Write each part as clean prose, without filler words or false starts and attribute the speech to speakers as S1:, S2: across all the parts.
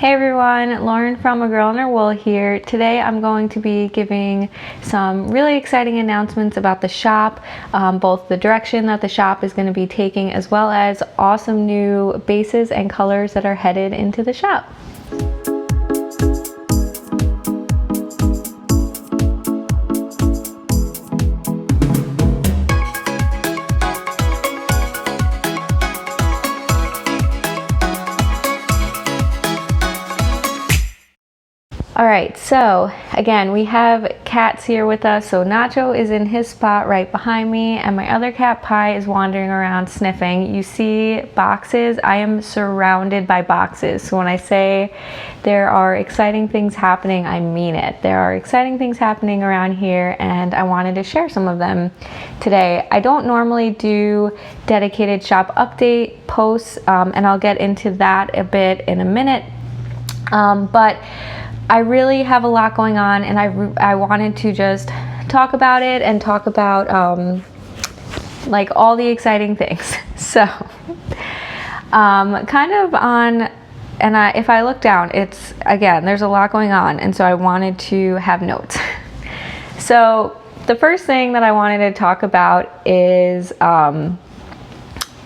S1: Hey everyone, Lauren from A Girl and Her Wool here. Today I'm going to be giving some really exciting announcements about the shop, both the direction that the shop is going to be taking as well as awesome new bases and colors that are headed into the shop. Alright, so again, we have cats here with us. So Nacho is in his spot right behind me, and my other cat Pi is wandering around sniffing. You see boxes. I am surrounded by boxes. So when I say there are exciting things happening, I mean it. There are exciting things happening around here, and I wanted to share some of them today. I don't normally do dedicated shop update posts, and I'll get into that a bit in a minute. But I really have a lot going on, and I wanted to just talk about it and talk about like all the exciting things. So kind of on, and if I look down, it's again, there's a lot going on, and so I wanted to have notes. So the first thing that I wanted to talk about is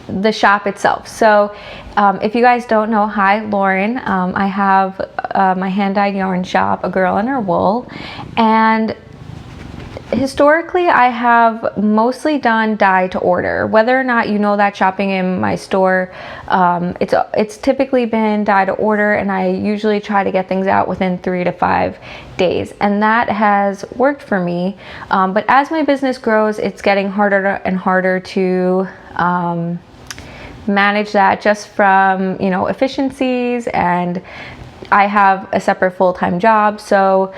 S1: the shop itself. So if you guys don't know, hi Lauren, I have my hand-dyed yarn shop, A Girl and Her Wool, and historically I have mostly done dye to order. Whether or not you know that shopping in my store, it's typically been dye to order, and I usually try to get things out within 3 to 5 days, and that has worked for me. But as my business grows, it's getting harder and harder to manage that, just from, you know, efficiencies, and I have a separate full-time job. So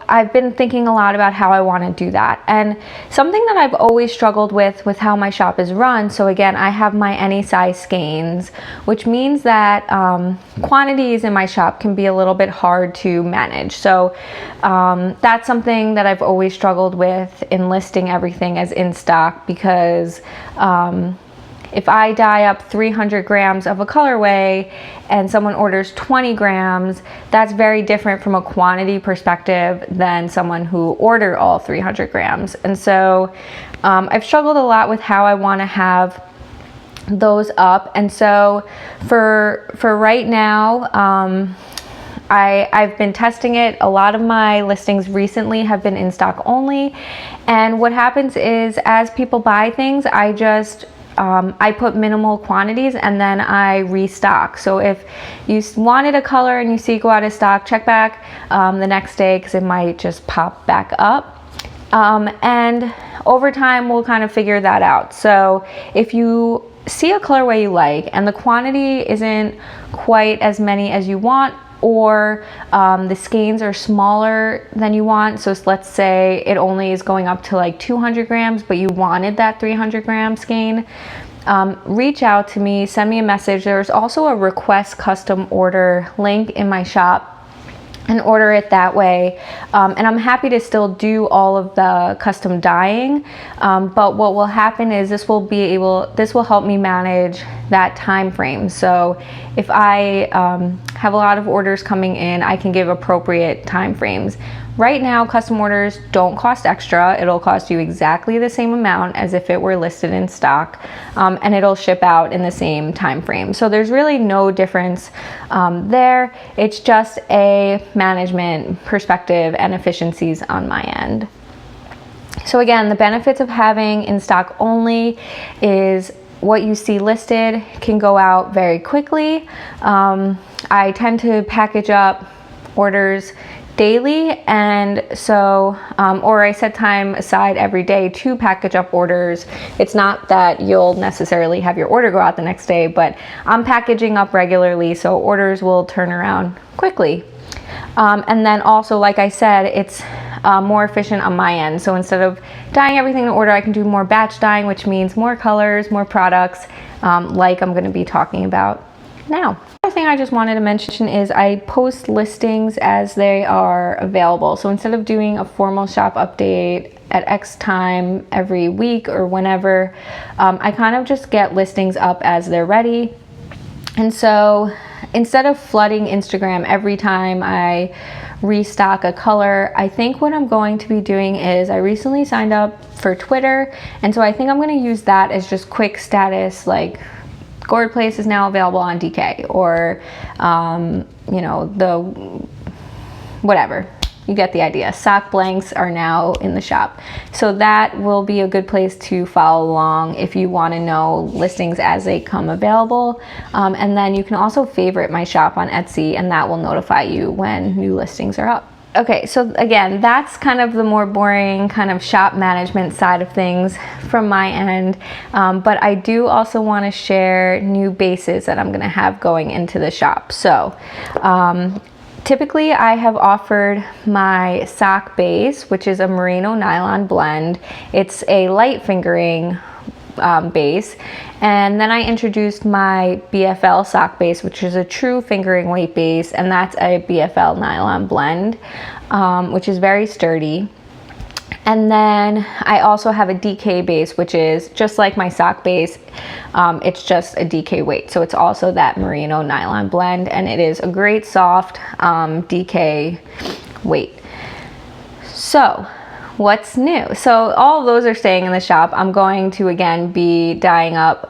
S1: I've been thinking a lot about how I want to do that, and something that I've always struggled with how my shop is run. So again, I have my any size skeins, which means that quantities in my shop can be a little bit hard to manage. So that's something that I've always struggled with in listing everything as in stock, because if I dye up 300 grams of a colorway and someone orders 20 grams, that's very different from a quantity perspective than someone who ordered all 300 grams. And so I've struggled a lot with how I want to have those up. And so for right now, I've been testing it. A lot of my listings recently have been in stock only. And what happens is, as people buy things, I put minimal quantities and then I restock. So if you wanted a color and you see it go out of stock, check back the next day, because it might just pop back up. And over time, we'll kind of figure that out. So if you see a colorway you like and the quantity isn't quite as many as you want, or the skeins are smaller than you want, so let's say it only is going up to like 200 grams, but you wanted that 300 gram skein, reach out to me, send me a message. There's also a request custom order link in my shop, and order it that way. And I'm happy to still do all of the custom dyeing, but what will happen is this will help me manage that time frame. So if I have a lot of orders coming in, I can give appropriate time frames. Right now, custom orders don't cost extra. It'll cost you exactly the same amount as if it were listed in stock, and it'll ship out in the same time frame. So there's really no difference there. It's just a management perspective and efficiencies on my end. So again, the benefits of having in stock only is what you see listed can go out very quickly. I tend to package up orders daily, and so or I set time aside every day to package up orders. It's not that you'll necessarily have your order go out the next day, but I'm packaging up regularly, so orders will turn around quickly. And then also, like I said, it's more efficient on my end. So instead of dyeing everything in order, I can do more batch dyeing, which means more colors, more products, like I'm going to be talking about now. Another thing I just wanted to mention is I post listings as they are available. So instead of doing a formal shop update at X time every week or whenever, I kind of just get listings up as they're ready. And so instead of flooding Instagram every time I restock a color, I think what I'm going to be doing is I recently signed up for Twitter, and so I think I'm going to use that as just quick status, like Gourd Place is now available on DK, or you know, the whatever. You get the idea. Sock blanks are now in the shop. So that will be a good place to follow along if you want to know listings as they come available. And then you can also favorite my shop on Etsy, and that will notify you when new listings are up. Okay, so again, that's kind of the more boring kind of shop management side of things from my end. But I do also want to share new bases that I'm going to have going into the shop. So typically I have offered my sock base, which is a merino nylon blend. It's a light fingering base. And then I introduced my BFL sock base, which is a true fingering weight base, and that's a BFL nylon blend, which is very sturdy. And then I also have a DK base, which is just like my sock base. It's just a DK weight. So it's also that merino nylon blend, and it is a great soft DK weight. So what's new? So all of those are staying in the shop. I'm going to again be dyeing up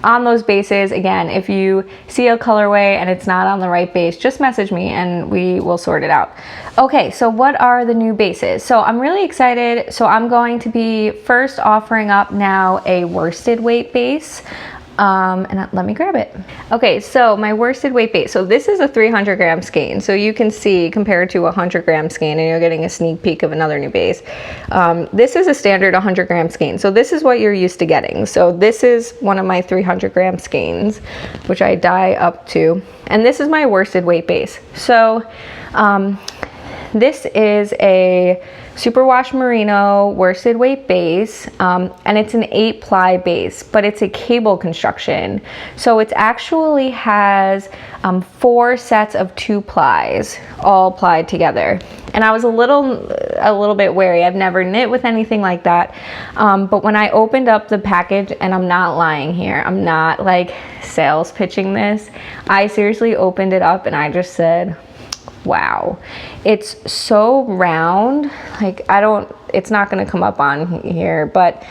S1: on those bases. Again, if you see a colorway and it's not on the right base, just message me and we will sort it out. Okay, so what are the new bases? So I'm really excited. So I'm going to be first offering up now a worsted weight base. And let me grab it. Okay, so my worsted weight base. So this is a 300 gram skein. So you can see compared to a 100 gram skein, and you're getting a sneak peek of another new base. This is a standard 100 gram skein. So this is what you're used to getting. So this is one of my 300 gram skeins, which I dye up to. And this is my worsted weight base. So this is a superwash merino worsted weight base, and it's an 8-ply base, but it's a cable construction. So it actually has 4 sets of 2 plies all plied together. And I was a little bit wary. I've never knit with anything like that. But when I opened up the package, and I'm not lying here, I'm not like sales pitching this, I seriously opened it up and I just said, wow, it's so round. Like it's not going to come up on here, but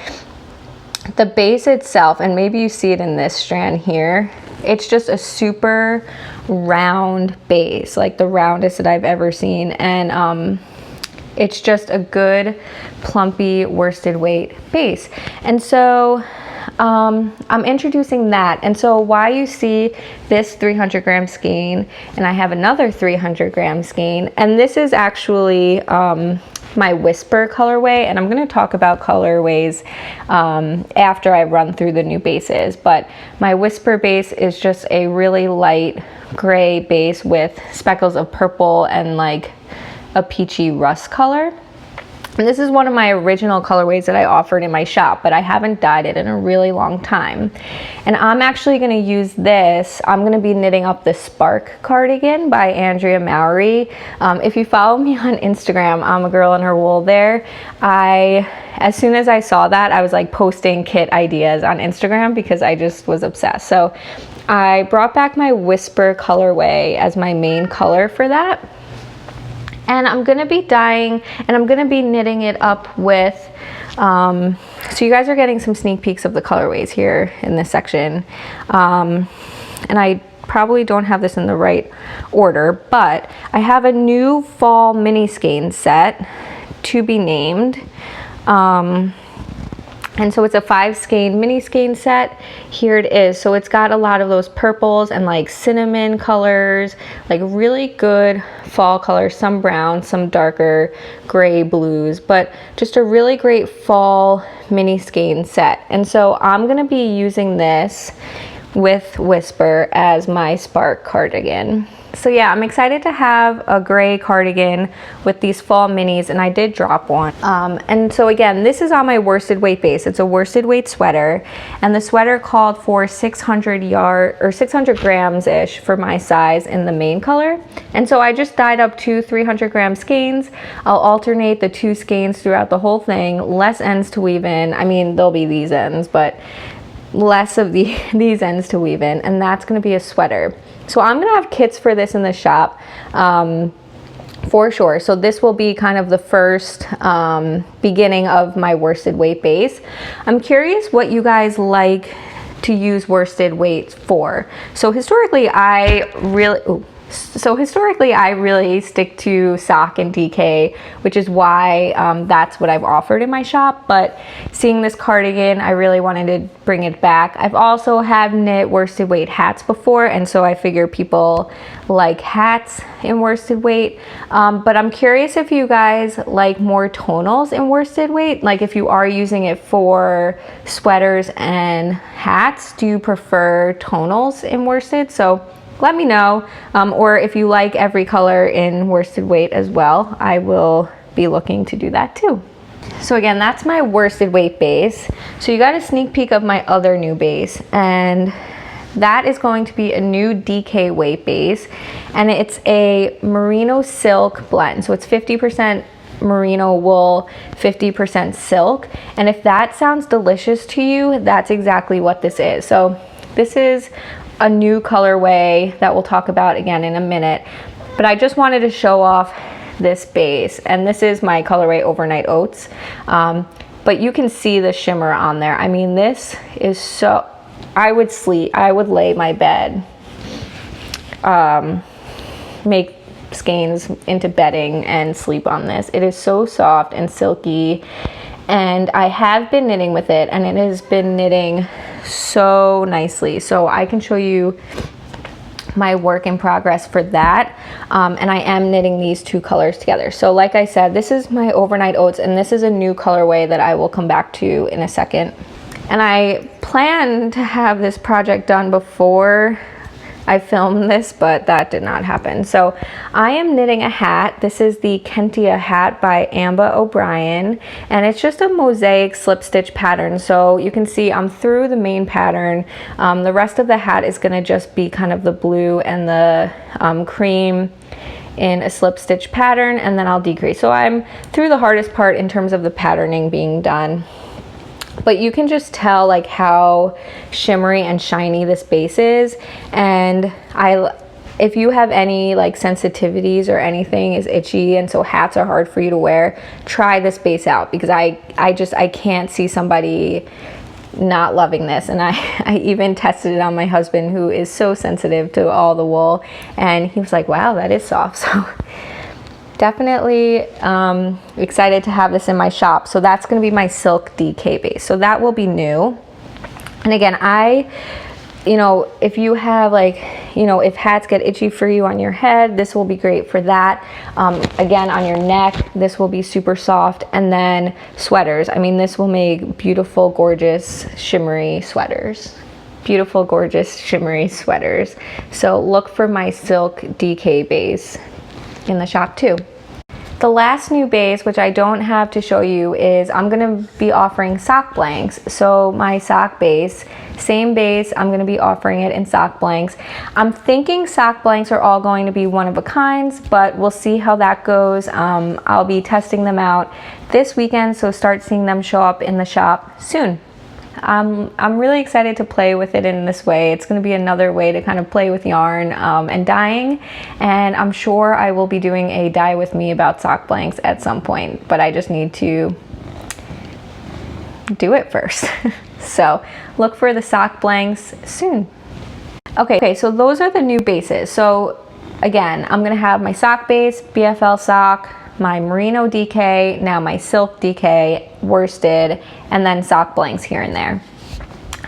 S1: the base itself, and maybe you see it in this strand here, it's just a super round base, like the roundest that I've ever seen. And it's just a good plumpy worsted weight base. And so I'm introducing that. And so why you see this 300 gram skein, and I have another 300 gram skein, and this is actually my Whisper colorway, and I'm going to talk about colorways after I run through the new bases. But my Whisper base is just a really light gray base with speckles of purple and like a peachy rust color. And this is one of my original colorways that I offered in my shop, but I haven't dyed it in a really long time. And I'm actually going to use this. I'm going to be knitting up the Spark cardigan by Andrea Mowry. If you follow me on Instagram, I'm a girl in her wool there. As soon as I saw that, I was like posting kit ideas on Instagram because I just was obsessed. So I brought back my Whisper colorway as my main color for that. And I'm going to be dyeing, and I'm going to be knitting it up with, so you guys are getting some sneak peeks of the colorways here in this section. And I probably don't have this in the right order, but I have a new fall mini skein set to be named. And so it's a 5 skein mini skein set. Here it is. So it's got a lot of those purples and like cinnamon colors, like really good fall colors, some brown, some darker gray blues, but just a really great fall mini skein set. And so I'm gonna be using this with Whisper as my Spark cardigan. So yeah, I'm excited to have a gray cardigan with these fall minis, and I did drop one. And so again, this is on my worsted weight base. It's a worsted weight sweater, and the sweater called for 600 grams ish for my size in the main color. And so I just dyed up 2 300 gram skeins. I'll alternate the 2 skeins throughout the whole thing, less ends to weave in. I mean, there'll be these ends, but less of these ends to weave in, and that's going to be a sweater. So I'm going to have kits for this in the shop for sure. So this will be kind of the first beginning of my worsted weight base. I'm curious what you guys like to use worsted weights for. So historically I really stick to sock and DK, which is why that's what I've offered in my shop. But seeing this cardigan, I really wanted to bring it back. I've also had knit worsted weight hats before, and so I figure people like hats in worsted weight. But I'm curious if you guys like more tonals in worsted weight. Like if you are using it for sweaters and hats, do you prefer tonals in worsted? So let me know, or if you like every color in worsted weight as well, I will be looking to do that too. So again, that's my worsted weight base. So you got a sneak peek of my other new base, and that is going to be a new DK weight base, and it's a merino silk blend. So it's 50% merino wool, 50% silk, and if that sounds delicious to you, that's exactly what this is. So this is a new colorway that we'll talk about again in a minute, but I just wanted to show off this base, and this is my colorway Overnight Oats, but you can see the shimmer on there. I mean, this is so, I would lay my bed, make skeins into bedding and sleep on this. It is so soft and silky, and I have been knitting with it, and it has been knitting so nicely. So I can show you my work in progress for that, and I am knitting these two colors together. So like I said, this is my Overnight Oats, and this is a new colorway that I will come back to in a second. And I plan to have this project done before I filmed this, but that did not happen. So I am knitting a hat. This is the Kentia hat by Amba O'Brien, and it's just a mosaic slip stitch pattern. So you can see I'm through the main pattern. The rest of the hat is going to just be kind of the blue and the cream in a slip stitch pattern, and then I'll decrease. So I'm through the hardest part in terms of the patterning being done. But you can just tell like how shimmery and shiny this base is, and if you have any like sensitivities or anything is itchy and so hats are hard for you to wear, try this base out, because I can't see somebody not loving this. And I even tested it on my husband, who is so sensitive to all the wool, and he was like, wow, that is soft. So definitely excited to have this in my shop. So that's going to be my silk DK base. So that will be new. And again, if you have if hats get itchy for you on your head, this will be great for that. Again, on your neck, this will be super soft. And then sweaters. I mean, this will make beautiful, gorgeous, shimmery sweaters. Beautiful, gorgeous, shimmery sweaters. So look for my silk DK base in the shop too. The last new base, which I don't have to show you, is I'm going to be offering sock blanks. So my sock base, same base, I'm going to be offering it in sock blanks. I'm thinking sock blanks are all going to be one of a kinds, but we'll see how that goes. I'll be testing them out this weekend, so start seeing them show up in the shop soon. I'm really excited to play with it in this way. It's going to be another way to kind of play with yarn and dyeing, and I'm sure I will be doing a dye with me about sock blanks at some point, but I just need to do it first. So look for the sock blanks soon. Okay, so those are the new bases. So again, I'm going to have my sock base, BFL sock, my merino DK, now my silk DK, worsted, and then sock blanks here and there.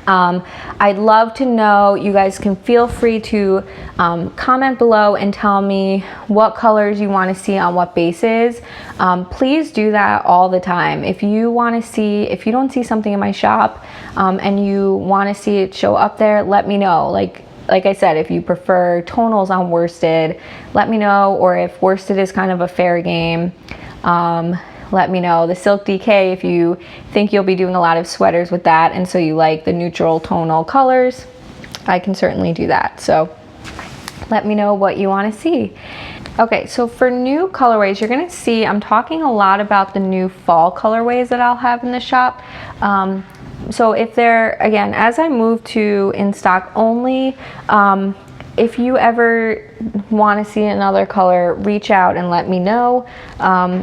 S1: I'd love to know, you guys can feel free to comment below and tell me what colors you want to see on what bases. Please do that all the time. If you don't see something in my shop and you want to see it show up there, let me know. Like I said, if you prefer tonals on worsted, let me know, or if worsted is kind of a fair game, let me know. The silk DK, if you think you'll be doing a lot of sweaters with that and so you like the neutral tonal colors, I can certainly do that. So let me know what you want to see. Okay, so for new colorways, you're going to see I'm talking a lot about the new fall colorways that I'll have in the shop. So if they're, again, as I move to in stock only, if you ever want to see another color, reach out and let me know.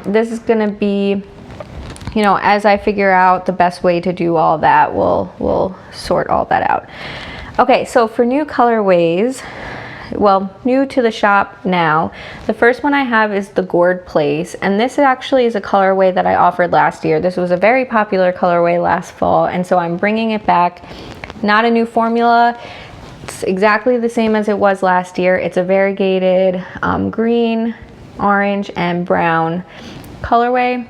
S1: This is going to be, you know, as I figure out the best way to do all that, we'll sort all that out. Okay, so for new colorways, well, new to the shop now, the first one I have is the Gourd Place, and this actually is a colorway that I offered last year. This was a very popular colorway last fall, and so I'm bringing it back. Not a new formula. It's exactly the same as it was last year. It's a variegated green, orange, and brown colorway.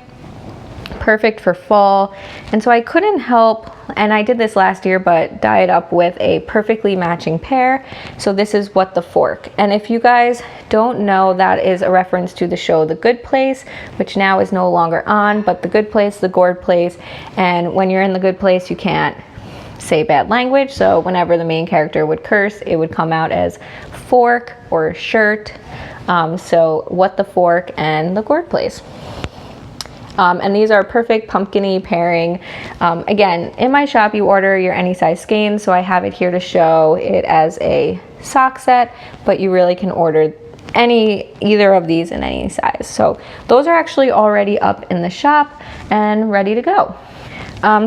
S1: Perfect for fall. And so I couldn't help, and I did this last year, but dye it up with a perfectly matching pair. So this is What the Fork. And if you guys don't know, that is a reference to the show The Good Place, which now is no longer on, but The Good Place, The Gourd Place. And when you're in The Good Place, you can't say bad language. So whenever the main character would curse, it would come out as fork or shirt. So What the Fork and The Gourd Place. And these are perfect pumpkin-y pairing. Again, in my shop you order your any size skeins, so I have it here to show it as a sock set, but you really can order either of these in any size. So those are actually already up in the shop and ready to go.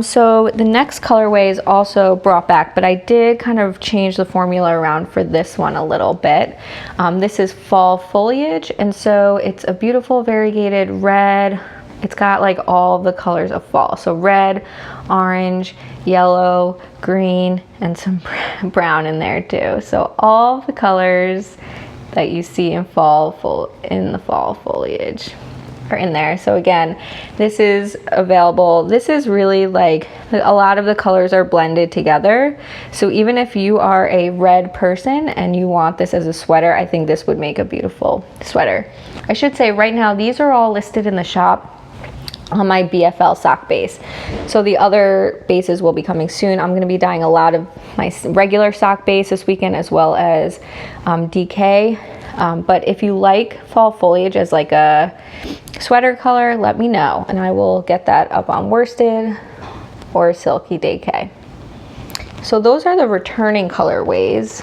S1: So the next colorway is also brought back, but I did kind of change the formula around for this one a little bit. This is Fall Foliage, and so it's a beautiful variegated red. It's got like all the colors of fall. So red, orange, yellow, green, and some brown in there too. So all the colors that you see in in the fall foliage are in there. So again, this is available. This is really like a lot of the colors are blended together. So even if you are a red person and you want this as a sweater, I think this would make a beautiful sweater. I should say right now, these are all listed in the shop on my BFL sock base. So the other bases will be coming soon. I'm going to be dyeing a lot of my regular sock base this weekend as well as DK. But if you like fall foliage as like a sweater color, let me know and I will get that up on worsted or silky DK. So those are the returning colorways.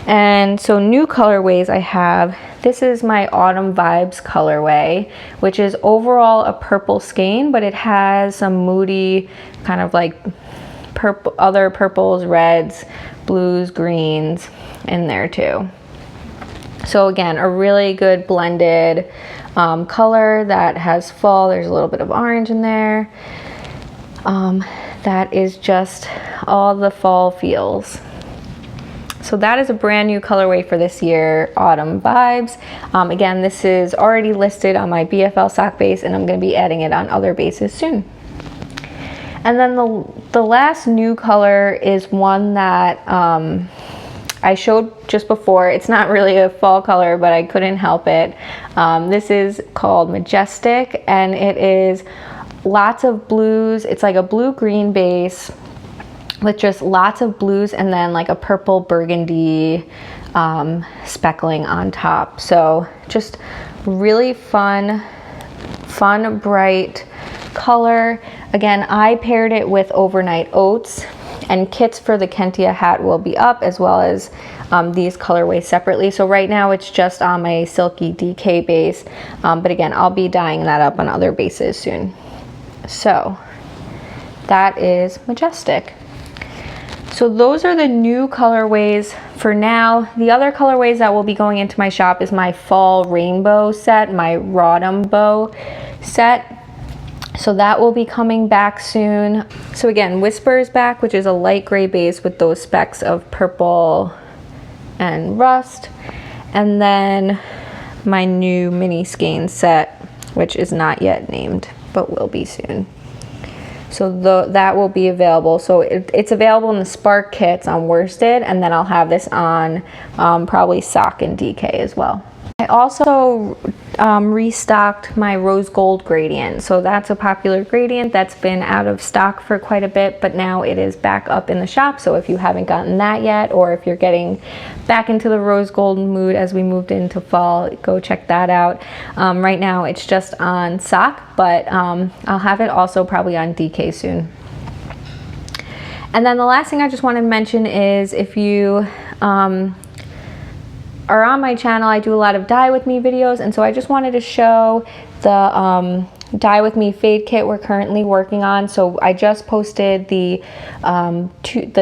S1: And so new colorways I have, this is my Autumn Vibes colorway, which is overall a purple skein, but it has some moody kind of like other purples, reds, blues, greens in there too. So again, a really good blended color that has fall. There's a little bit of orange in there. That is just all the fall feels. So that is a brand new colorway for this year, Autumn Vibes. Again, this is already listed on my BFL sock base and I'm going to be adding it on other bases soon. And then the last new color is one that I showed just before. It's not really a fall color, but I couldn't help it. This is called Majestic and it is lots of blues. It's like a blue-green base with just lots of blues and then like a purple burgundy speckling on top. So just really fun, bright color. Again, I paired it with Overnight Oats, and kits for the Kentia hat will be up as well as these colorways separately. So right now it's just on my silky DK base, but again, I'll be dyeing that up on other bases soon. So that is Majestic. So those are the new colorways for now. The other colorways that will be going into my shop is my Fall Rainbow set, my Rodham Bow set. So that will be coming back soon. So again, Whisper is back, which is a light gray base with those specks of purple and rust. And then my new mini skein set, which is not yet named, but will be soon. So that will be available. So it's available in the Spark kits on worsted, and then I'll have this on probably sock and DK as well. I also restocked my rose gold gradient. So that's a popular gradient that's been out of stock for quite a bit, but now it is back up in the shop. So if you haven't gotten that yet, or if you're getting back into the rose gold mood as we moved into fall, go check that out. Right now it's just on sock, but I'll have it also probably on DK soon. And then the last thing I just want to mention is if you are on my channel, I do a lot of dye with me videos, and so I just wanted to show the dye with me fade kit we're currently working on. So I just posted the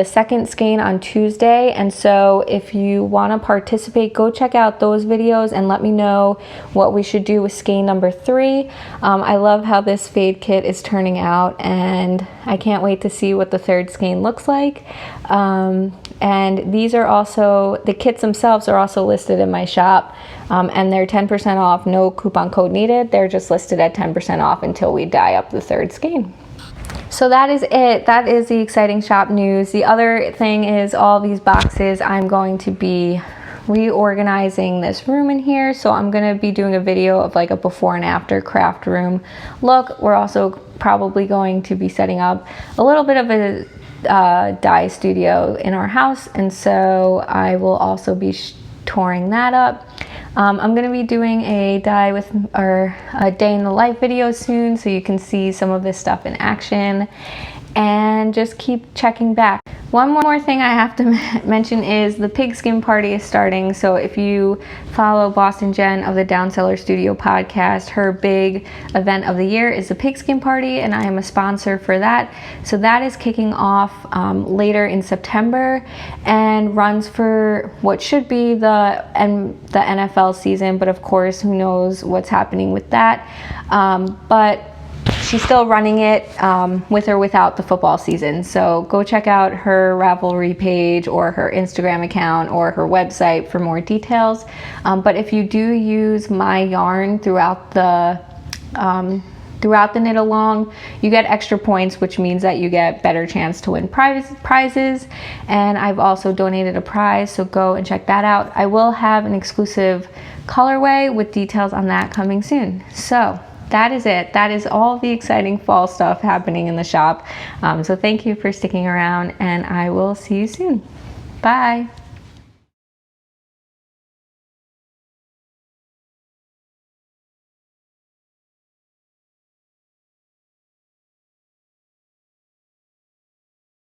S1: second skein on Tuesday, and so if you want to participate, go check out those videos and let me know what we should do with skein number 3. I love how this fade kit is turning out, and I can't wait to see what the third skein looks like. And these are also, the kits themselves are also listed in my shop, and they're 10% off, no coupon code needed. They're just listed at 10% off until we dye up the third skein. So that is it. That is the exciting shop news. The other thing is all these boxes. I'm going to be reorganizing this room in here, so I'm going to be doing a video of like a before and after craft room look. We're also probably going to be setting up a little bit of a dye studio in our house, and so I will also be touring that up. I'm going to be doing a dye with or a day in the life video soon, so you can see some of this stuff in action, and just keep checking back. One more thing I have to mention is the pigskin party is starting. So if you follow Boston Jen of the Downseller Studio podcast, her big event of the year is the pigskin party, and I am a sponsor for that. So that is kicking off later in September and runs for what should be the NFL season, but of course who knows what's happening with that. But she's still running it with or without the football season. So go check out her Ravelry page or her Instagram account or her website for more details. But if you do use my yarn throughout the knit along, you get extra points, which means that you get better chance to win prizes. And I've also donated a prize, so go and check that out. I will have an exclusive colorway with details on that coming soon. So that is it. That is all the exciting fall stuff happening in the shop. So thank you for sticking around, and I will see you soon. Bye.